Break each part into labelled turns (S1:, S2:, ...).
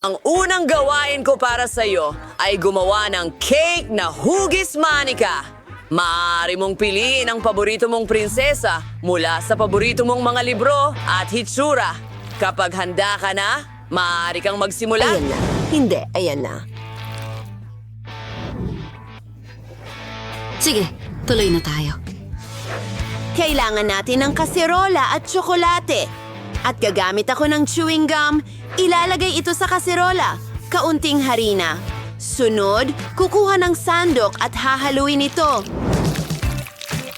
S1: Ang unang gawain ko para sa'yo ay gumawa ng cake na hugis manika. Maaari mong piliin ang paborito mong prinsesa mula sa paborito mong mga libro at hitsura. Kapag handa ka na, maaari kang magsimula.
S2: Ayan na. Hindi, ayan na.
S3: Sige, tuloy na tayo.
S2: Kailangan natin ng kaserola at tsokolate. At gagamit ako ng chewing gum. Ilalagay ito sa kaserola. Kaunting harina. Sunod, kukuha ng sandok at hahaluin ito.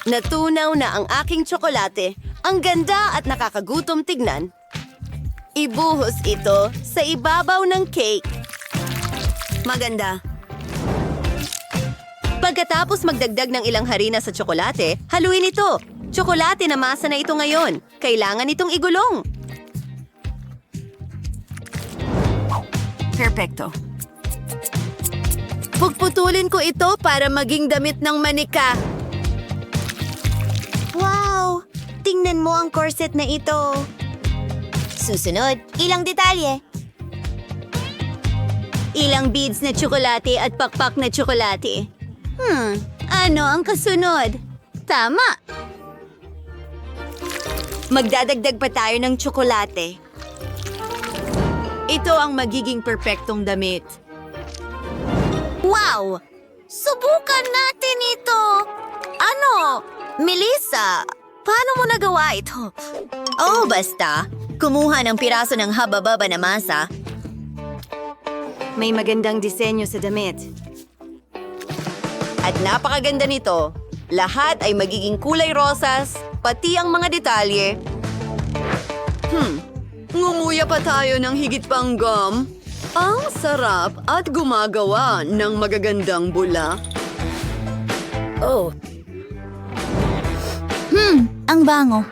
S2: Natunaw na ang aking tsokolate. Ang ganda at nakakagutom tignan. Ibuhos ito sa ibabaw ng cake. Maganda. Pagkatapos magdagdag ng ilang harina sa tsokolate, haluin ito. Tsokolate na masa na ito ngayon. Kailangan itong igulong. Perfecto. Pugputulin ko ito para maging damit ng manika. Wow! Tingnan mo ang corset na ito. Susunod, ilang detalye. Ilang beads na tsokolate at pakpak na tsokolate. Ano ang kasunod? Tama! Magdadagdag pa tayo ng tsokolate. Ito ang magiging perpektong damit. Wow! Subukan natin ito! Ano? Melissa, paano mo nagawa ito? Oh, basta. Kumuha ng piraso ng haba-baba na masa. May magandang disenyo sa damit. At napakaganda nito. Lahat ay magiging kulay rosas, pati ang mga detalye. Ngumuya pa tayo ng higit pang gum. Ang sarap at gumagawa ng magagandang bula. Oh.
S3: Ang bango.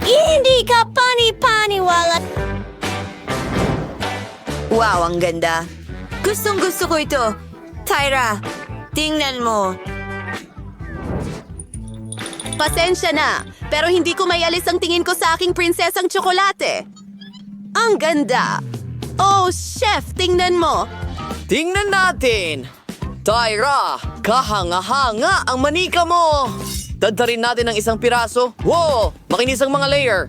S2: Hindi ka pani-paniwala. Wow, ang ganda. Gustong-gusto ko ito. Tyra, tingnan mo. Pasensya na, pero hindi ko mayalis ang tingin ko sa aking prinsesang tsokolate. Ang ganda. Oh, chef, tingnan mo.
S1: Tingnan natin! Tyra, kahanga-hanga ang manika mo! Dadtarin natin ng isang piraso. Wow! Makinis ang mga layer.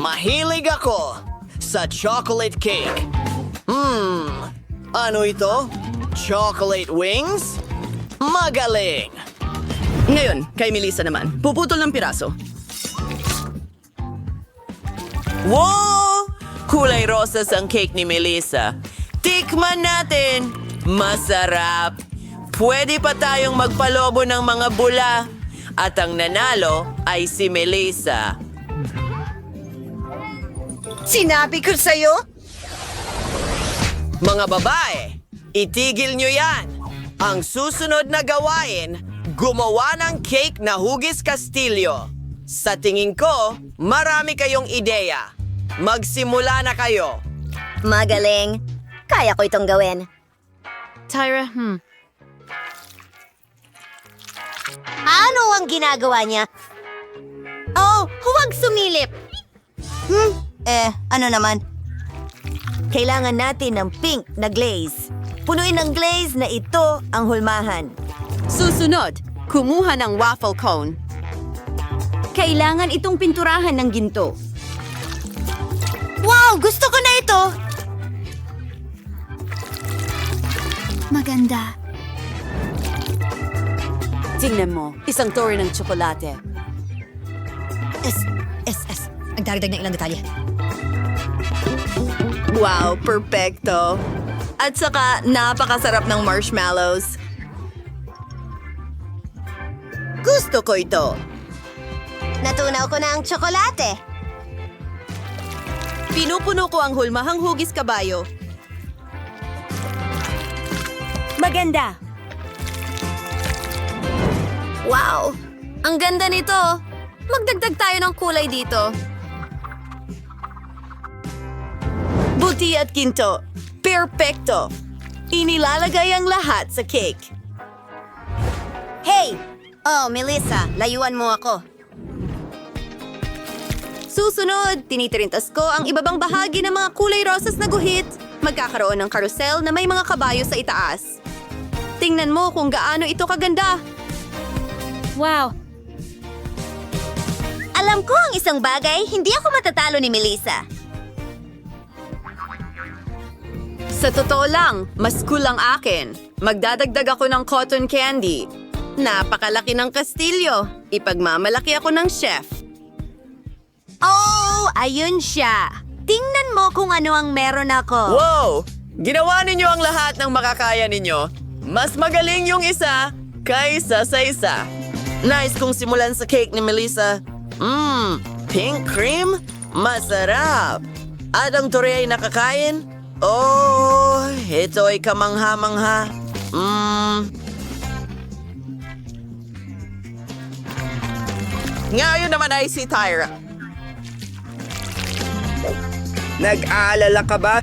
S1: Mahilig ako sa chocolate cake. Ano ito? Chocolate wings? Magaling!
S2: Ngayon, kay Melissa naman. Puputol ng piraso. Wow! Kulay rosas ang cake ni Melissa. Tikman natin! Masarap! Pwede pa tayong magpalobo ng mga bula. At ang nanalo ay si Melissa. Sinabi ko sa'yo? Mga babae, itigil nyo yan! Ang susunod na gawain, gumawa ng cake na hugis kastilyo. Sa tingin ko, marami kayong ideya. Magsimula na kayo.
S4: Magaling. Kaya ko itong gawin.
S2: Tyra,
S4: Ano ang ginagawa niya? Oh, huwag sumilip. Ano naman? Kailangan natin ng pink na glaze. Punuin ng glaze na ito ang hulmahan.
S2: Susunod, kumuha ng waffle cone. Kailangan itong pinturahan ng ginto.
S4: Wow, gusto ko na ito!
S3: Maganda.
S2: Tingnan mo, isang tore ng tsokolate.
S3: S. Nagdagdag ng ilang detalye.
S2: Wow, perfecto. At saka, napakasarap ng marshmallows. Gusto ko ito.
S4: Natunaw ko na ang tsokolate.
S2: Pinupuno ko ang hulmahang hugis kabayo.
S4: Maganda.
S3: Wow! Ang ganda nito. Magdagdag tayo ng kulay dito.
S2: Buti at ginto. Perfecto. Inilalagay ang lahat sa cake.
S4: Hey! Oh, Melissa, layuan mo ako.
S3: susunod, tinitirintas ko ang ibabang bahagi ng mga kulay rosas na guhit. Magkakaroon ng karusel na may mga kabayo sa itaas. Tingnan mo kung gaano ito kaganda.
S2: Wow! Alam ko ang isang bagay, hindi ako matatalo ni Melissa.
S3: Sa totoo lang, mas cool ang akin. Magdadagdag ako ng cotton candy. Napakalaki ng kastilyo. Ipagmamalaki ako ng chef.
S2: Oh, ayun siya. Tingnan mo kung ano ang meron ako.
S1: Wow! Ginawa ninyo ang lahat ng makakaya ninyo. Mas magaling yung isa kaysa sa isa. Nice kong simulan sa cake ni Melissa. Pink cream? Masarap! At ang tore ay nakakain? Oh, ito ay kamangha-mangha. Ngayon naman ay si Tyra. Nag-aalala ka ba?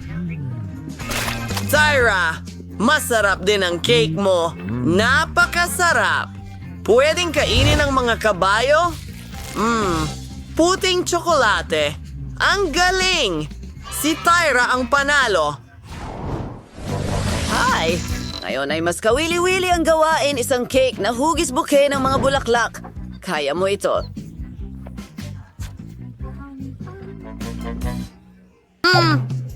S1: Tyra, masarap din ang cake mo. Napakasarap. Pwedeng kainin ng mga kabayo? Puting tsokolate. Ang galing! Si Tyra ang panalo. Hi! Ngayon ay mas kawili-wili ang gawain isang cake na hugis bouquet ng mga bulaklak. Kaya mo ito.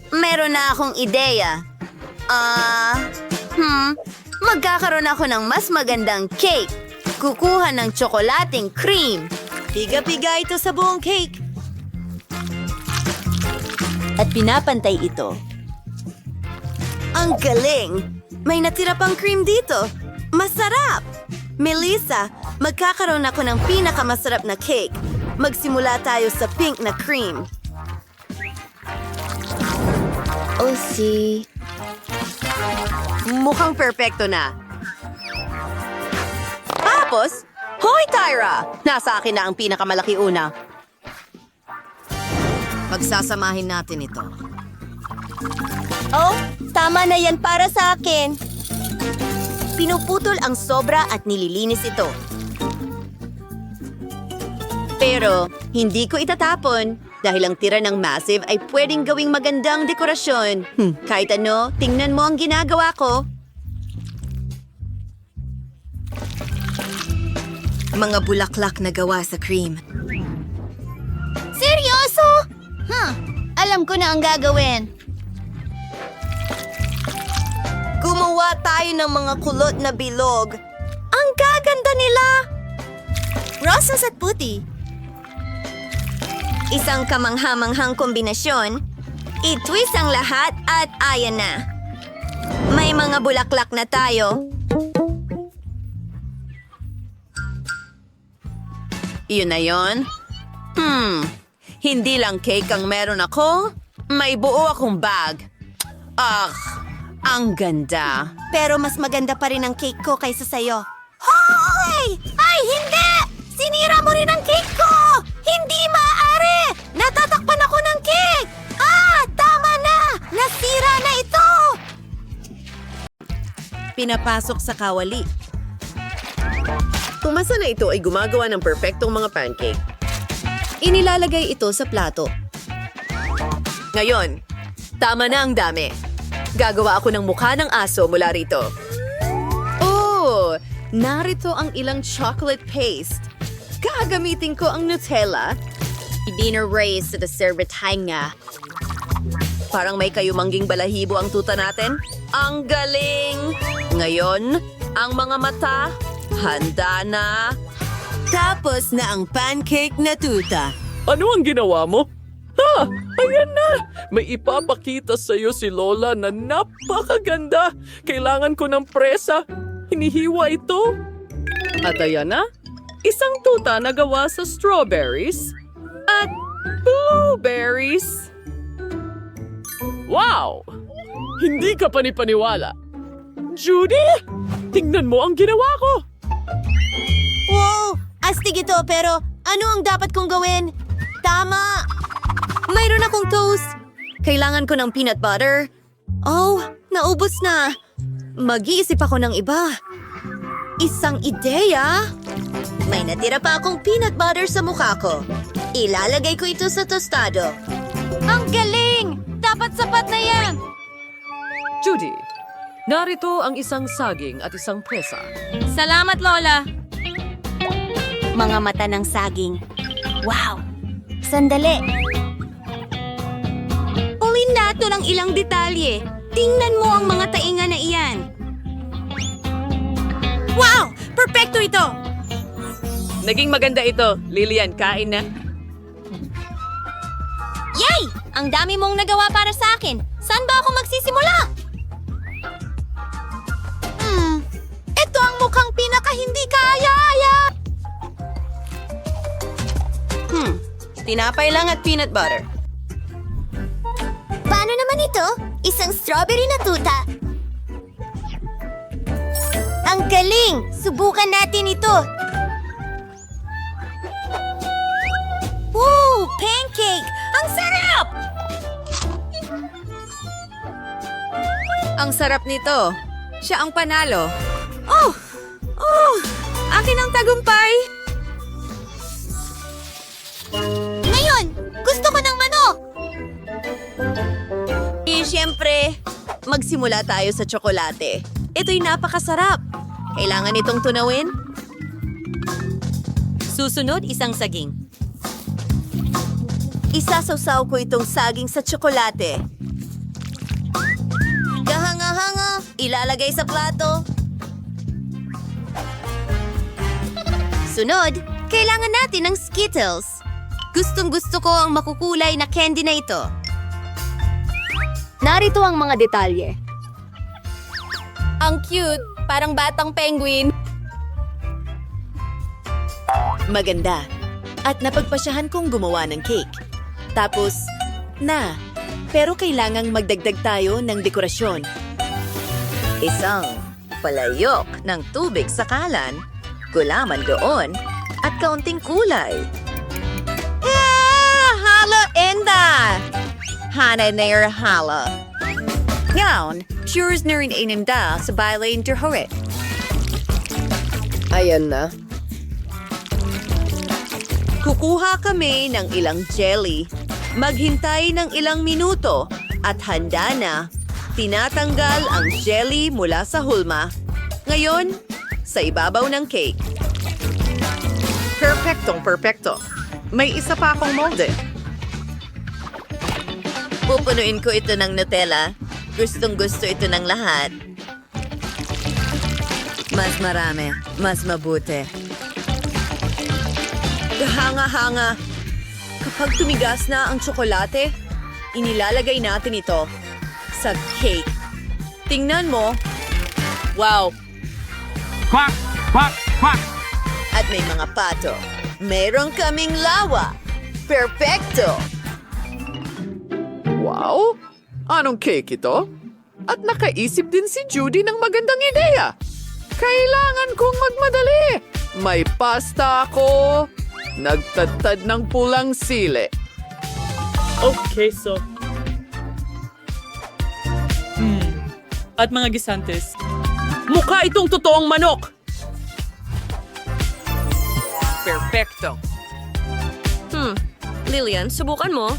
S2: Meron na akong ideya. Magkakaroon ako ng mas magandang cake. Kukuha ng tsokolating cream.
S4: Piga-piga ito sa buong cake.
S2: At pinapantay ito.
S4: Ang galing! May natira pang cream dito. Masarap! Melissa, magkakaroon ako ng pinakamasarap na cake. Magsimula tayo sa pink na cream.
S3: Mukhang perpekto na. Tapos, hoy Tyra! Nasa akin na ang pinakamalaki una. Pagsasamahin natin ito.
S2: Oh, tama na yan para sa akin. Pinuputol ang sobra at nililinis ito.
S3: Pero, hindi ko itatapon dahil ang tira ng massive ay pwedeng gawing magandang dekorasyon. Kahit ano, tingnan mo ang ginagawa ko.
S4: Mga bulaklak na gawa sa cream.
S2: Seryoso? Alam ko na ang gagawin.
S4: Gumawa tayo ng mga kulot na bilog. Ang gaganda nila! Rosas at puti.
S2: Isang kamangha-manghang kombinasyon. I-twist ang lahat at ayan na. May mga bulaklak na tayo.
S3: Iyon na yon. Hindi lang cake ang meron ako. May buo akong bag. Ang ganda.
S2: Pero mas maganda pa rin ang cake ko kaysa sa'yo. Hoy! Ay, hindi! Sinira mo rin ang cake ko! Hindi maaari! Natatakpan ako ng cake! Tama na! Nasira na ito!
S3: Pinapasok sa kawali. Tumasa na ito ay gumagawa ng perpektong mga pancake. Inilalagay ito sa plato. Ngayon, tama na ang dami. Gagawa ako ng mukha ng aso mula rito. Oh, narito ang ilang chocolate paste. Gagamitin ko ang Nutella. Ibinarraise sa deservetay nga. Parang may kayumangging balahibo ang tuta natin. Ang galing! Ngayon, ang mga mata, handa na.
S4: Tapos na ang pancake na tuta.
S5: Ano ang ginawa mo? Ayan na! May ipapakita sa'yo si Lola na napakaganda. Kailangan ko ng presa. Hinihiwa ito. At ayan na, isang tuta na gawa sa strawberries at blueberries. Wow! Hindi ka panipaniwala. Judy! Tingnan mo ang ginawa ko!
S2: Wow! Astig ito, pero ano ang dapat kong gawin? Tama!
S3: Mayroon akong toast. Kailangan ko ng peanut butter. Oh, naubos na. Mag-iisip ako ng iba. Isang ideya?
S2: May natira pa akong peanut butter sa mukha ko. Ilalagay ko ito sa tostado.
S4: Ang galing! Dapat sapat na yan!
S5: Judy, narito ang isang saging at isang presa.
S4: Salamat, Lola! Mga mata ng saging. Wow! Sandali! Ulin nato ng ilang detalye. Tingnan mo ang mga tainga na iyan. Wow! Perpekto ito!
S1: Naging maganda ito. Lilian, kain na.
S2: Yay! Ang dami mong nagawa para sa akin. Saan ba ako magsisimula?
S4: Ito ang mukhang pinaka-hindi kaya-aya! Tinapay lang at peanut butter.
S2: Paano naman ito? Isang strawberry na tuta. Ang galing! Subukan natin ito. Woo! Pancake! Ang sarap!
S3: Ang sarap nito. Siya ang panalo.
S4: Oh! Akin ang tagumpay!
S2: Ngayon, gusto ko ng manok!
S3: Siyempre, magsimula tayo sa tsokolate. Ito'y napakasarap. Kailangan itong tunawin. Susunod, isang saging. Isasawsaw ko itong saging sa tsokolate. Kahanga-hanga, ilalagay sa plato.
S2: Sunod, kailangan natin ng Skittles. Gustong-gusto ko ang makukulay na candy na ito.
S3: Narito ang mga detalye. Ang cute, parang batang penguin. Maganda. At napagpasyahan kong gumawa ng cake. Tapos, pero kailangang magdagdag tayo ng dekorasyon. Isang palayok ng tubig sa kalan, gulaman doon, at kaunting kulay. Hala enda! Hana nair hala. Ngayon, cheers na rin ininda sa bailay interhorit.
S5: Ayan na.
S3: Kukuha kami ng ilang jelly, maghintay ng ilang minuto, at handa na. Tinatanggal ang jelly mula sa hulma. Ngayon, sa ibabaw ng cake.
S5: Perpekto. May isa pa akong molde.
S3: Pupunuin ko ito ng Nutella. Gustong-gusto ito ng lahat. Mas marami, mas mabuti. Kahanga-hanga. Kapag tumigas na ang tsokolate, inilalagay natin ito sa cake. Tingnan mo. Wow!
S6: Quack, quack, quack.
S3: At may mga pato. Meron kaming lawa. Perfecto!
S5: Wow! Anong cake ito? At nakaisip din si Judy ng magandang ideya. Kailangan kong magmadali. May pasta ako. Nagtadtad ng pulang sili.
S7: Okay, so... At mga gisantes.
S1: Mukha itong totoong manok! Perfecto. Lilian, subukan mo.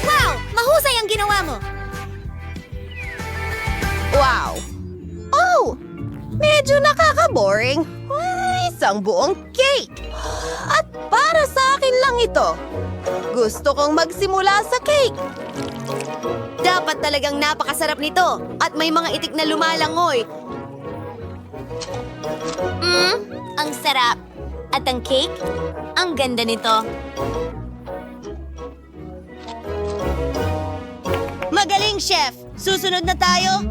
S2: Wow! Mahusay ang ginawa mo!
S4: Wow! Oh! Medyo nakaka-boring. Isang buong cake! At para sa akin lang ito. Gusto kong magsimula sa cake.
S2: Dapat talagang napakasarap nito at may mga itik na lumalangoy. Ang sarap. At ang cake, ang ganda nito.
S4: Magaling, Chef! Susunod na tayo?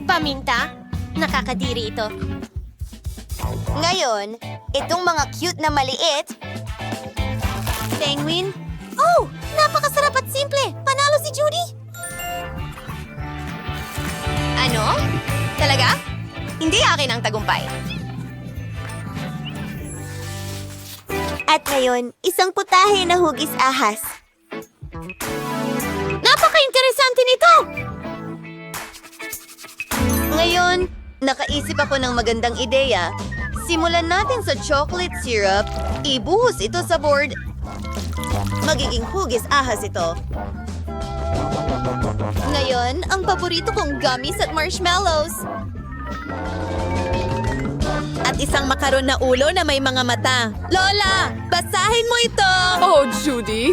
S2: Paminta? Nakakadiri ito. Ngayon, itong mga cute na maliit. Penguin? Oh! Napakasarap at simple! Panalo si Judy! Ano? Talaga? Hindi akin ang tagumpay. At ngayon, isang putahe na hugis ahas. Napaka-interesante nito!
S3: Ngayon, nakaisip ako ng magandang ideya.
S2: Simulan natin sa chocolate syrup. Ibuhos ito sa board. Magiging hugis ahas ito. Ngayon, ang paborito kong gummies at marshmallows. At isang makaron na ulo na may mga mata. Lola, basahin mo ito!
S3: Oh, Judy!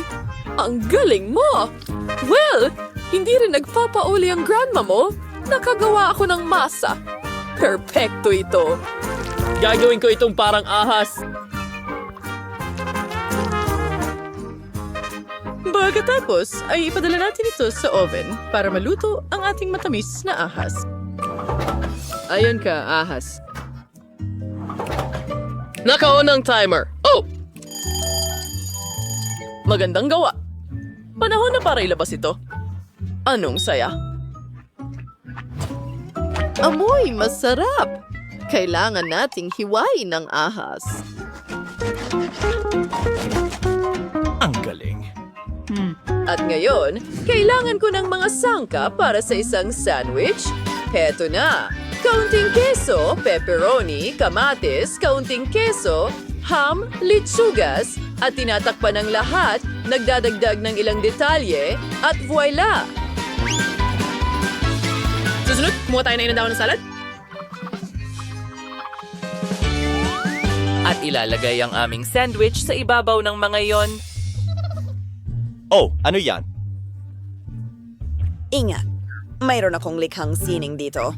S3: Ang galing mo! Well, hindi rin nagpapauli ang grandma mo. Nakagawa ako ng masa. Perpekto ito.
S5: Gagawin ko itong parang ahas.
S3: Pagkatapos ay ipadala natin ito sa oven para maluto ang ating matamis na ahas. Ayan ka, ahas.
S5: Naka-on ang timer. Oh!
S3: Magandang gawa. Panahon na para ilabas ito. Anong saya? Amoy, masarap! Kailangan nating hiwain ng ahas.
S6: Ang galing.
S3: At ngayon, kailangan ko ng mga sangka para sa isang sandwich. Heto na! Kaunting keso, pepperoni, kamatis, kaunting keso, ham, litsugas, at tinatakpan ng lahat, nagdadagdag ng ilang detalye, at voila!
S7: Susunod, kumuha tayo na ilang dahon ng salad.
S8: At ilalagay ang aming sandwich sa ibabaw ng mga yon.
S6: Oh, ano yan?
S1: Ingat, mayroon akong likhang sining dito.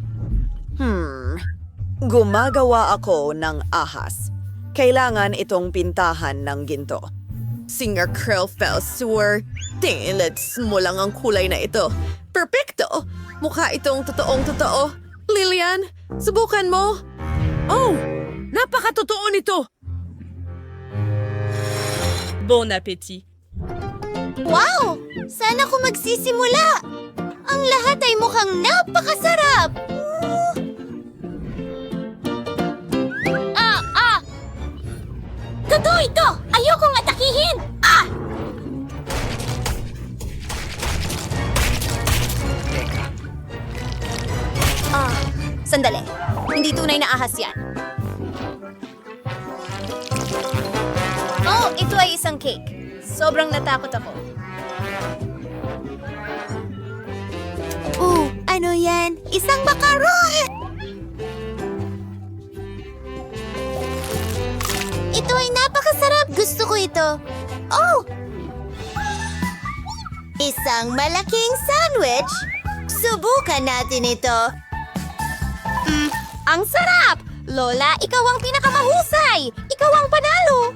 S1: Gumagawa ako ng ahas. Kailangan itong pintahan ng ginto.
S3: Singer Krellfell Sewer, tinglets mo lang ang kulay na ito. Perfecto! Mukha itong totoong-totoo. Lilian, subukan mo.
S1: Oh, napakatotoo nito!
S7: Bon appétit.
S2: Wow! Sana ko magsisimula! Ang lahat ay mukhang napakasarap! Totoo ito! Ayokong atakihin! Sandali. Hindi tunay na ahas yan. Oh, ito ay isang cake. Sobrang natakot ako. Ano yan? Isang makaron! Ito ay napakasarap. Gusto ko ito. Oh! Isang malaking sandwich. Subukan natin ito. Ang sarap! Lola, ikaw ang pinakamahusay! Ikaw ang panalo!